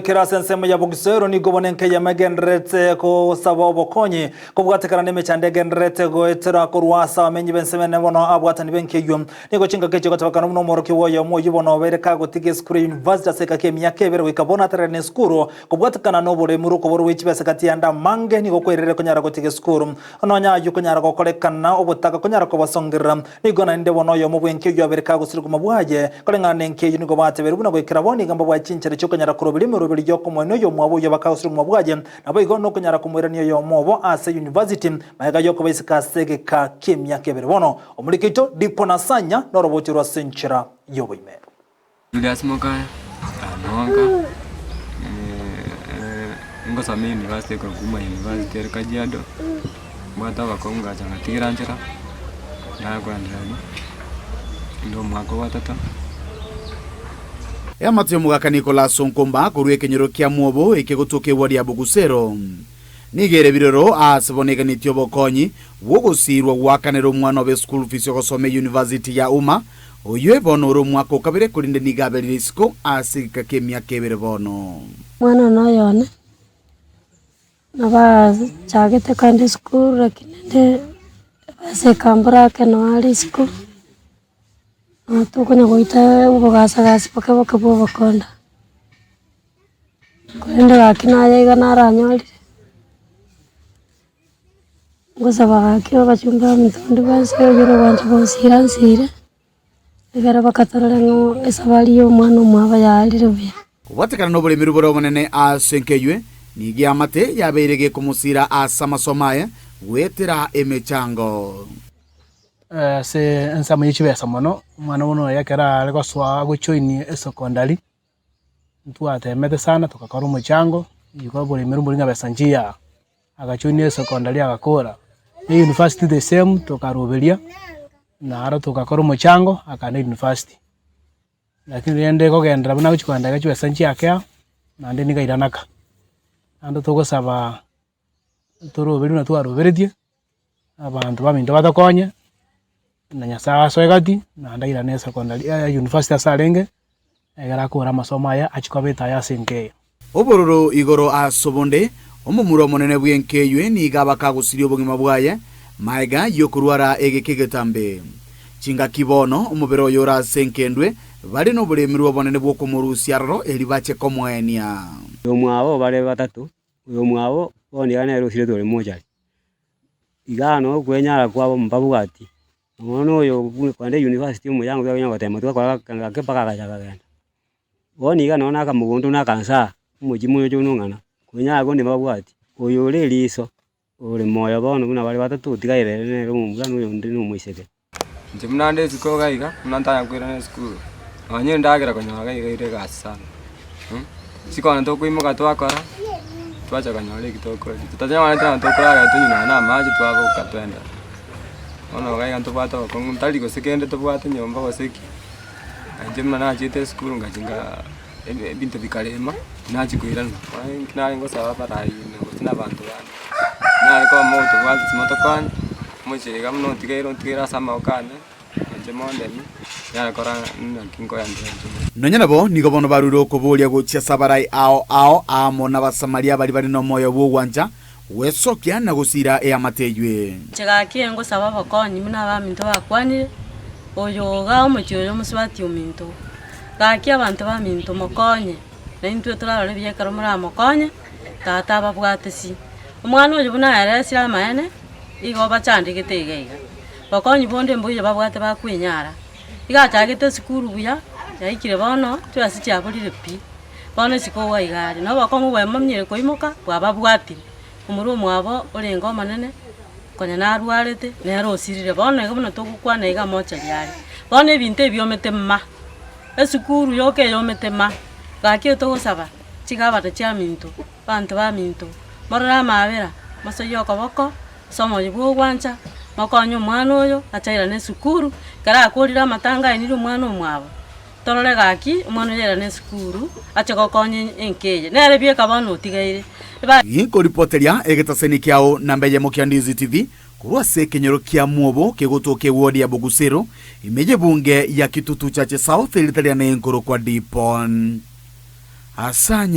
Kirasa nsemo ya Bugisero ni gobonenke ya megenrete ko sabo bokonye ko bwatekana nemechande genrete go etera ko rwasa amenyi bensemene bono abwatani benke yum ni go chinga keche ko tabakana no moro kiwo ya mo yibono bereka go tige skuru university seka ke myaka ebere wikabona terene skuru ko bwatekana no bore muru ko boro wichibese kati yanda mange ni go kwerere ko nyara go tige skuru ononya yu ko nyara go kolekana obutaka ko nyara ko basongira ni go na nde bono yo mo bwenke yu abereka go siruko mabwaje ko ngane nke yu ni go batebere buna go kiraboni gamba bwa chinchere cyo ko nyara ko robiri yoko mweno yo mwabo yo bakawusuru mwabwaje nabo igono kunyara kumwera niyo yo mwobo ase university mayaga yoko baisika sege ka kimya kebere bono omulikito dipo nasanya norobochi rwa senchira yo boime Julius Mokaya anonga ngosame university ko kuma university Kajiado mwata wakonga changa tiranjira na kwandani ndo mwako watata Matthew Mugaka Nicholas Nkomba kuruye kenyero kya mwobo ekegotoke wadi ya Bugusero nigere biroro asaboneka nityo bokonyi wogosirwa wakanero mwana wa school fees yogosome university ya Uma oywe bono ro mwako kabere kulinde nigabere risiko asika kemya kebere bono mwana no yone naba chagete kandi school rakinde base kambra ke no risiko tukonya goita ubogasa paka bokonda kwenda gakina yega naranyori ngosaba kiyo bachumba mitondo base yoro banje bosiransire egara bakatorera ngo esabali yo mwana mwaba yalire bya kubatekana no bole miruboro monene asenkeywe nigi amate yaberege kumusira asamasomaye wetera emechango se ensama yichibesa mono mwana wono yakera aleko swa gochoini secondary ntuatemete sana tukakora umuchango yuko bole mirumuri ngabesa njia agachoini secondary agakora ni university the same tukaroberia na ara tukakora umuchango akana university lakini yende ko gendera bana kuchikwanda gachibesa njia akya nande nigairanaka ando tugosaba turoberi na tuaroberedie abantu baminto batakonya na nyasa soegati na ndaira ne secondary university asarenge egara kora masomo aya achikobeta ya senke obororo igoro asobonde omumuro monene bwenkeywe ni gabaka gusirio bugima bwaye maiga yokurwara egekegetambe chinga kibono omubero yora senkendwe bali no bulemirwa bonene bwo kumurusiarro elibache komwenia omwabo bale batatu uyo mwabo onigana erosire tole moja igano kwenyara kwabo mbabugati Ono yo kwande university mu yangu ya ngotema twakora kepaka kagenda. Woniga nona akamugundu nakansa umujimu yo nungana. Kunya ago ndimabwati. Oyo le liso. Ore moyo bono buna bali batatu tigaire ne umugano yo ndi numuseke. Nje munande ziko gaiga munantaya kwira ne school. Anye ndagira konyaga ire gasa. Sikona to kuimuka twakora. Twacha kanyole kitoko. Tutanyama na tokora tunyina na maji twako katwenda. Ono gai anto bata ko ngutali ko sekende to bata nyomba ko seki anje mna chite school ngajinga bintu bikalema nachi kuirana na ngo sawa parai ngo tina bantu bana na ko moto bata moto kan moche gamno tigera sama okane anje monde ni ya kora nkingo yanje nonyana bo nigo bono baruro ko bolia go chia sabarai ao amona basamaria bali no moyo bwanja wesokia na gusira amatejwe chagakie ngo saba bakonyi muna baminto bakwanire oyo ga omuchoyo musibati ominto gakia abantu baminto mokonye na intwe turarore byekaro muri mokonye tata babwatesi omwana oyo buna yaresira maene igo bachandikete igaiga bakonyi bonde mbuye babwate bakwinyara igachagete sikuru buya yaikire bono twasicha bulire pi bono sikowa igari no bakongo bwemamnyire koimoka bwababwati umuru mwabo orengo manene konya narwarete nero osirire bono ego bino tugukwana iga mocha lyari bono ebintu ebyomete ma esukuru yoke yomete ma gaki tugusaba chigabata cha minto bantu ba minto morara mabera masoyo koboko somo yibwo gwancha makonyo mwana oyo achaira ne sukuru kara akorira matanga enire mwana omwabo torore gaki umwana yera ne sukuru achagokonye enkeje nere bieka bono otigaire Yinko ripoteria egetaseni kiao nambeje Mokiandizi TV kurwa se kenyero kia mwobo kegotoke wodi ya Bugusero imeje bunge ya Kitutu Chache South ilitalia na nkoro kwa Dipon Asanya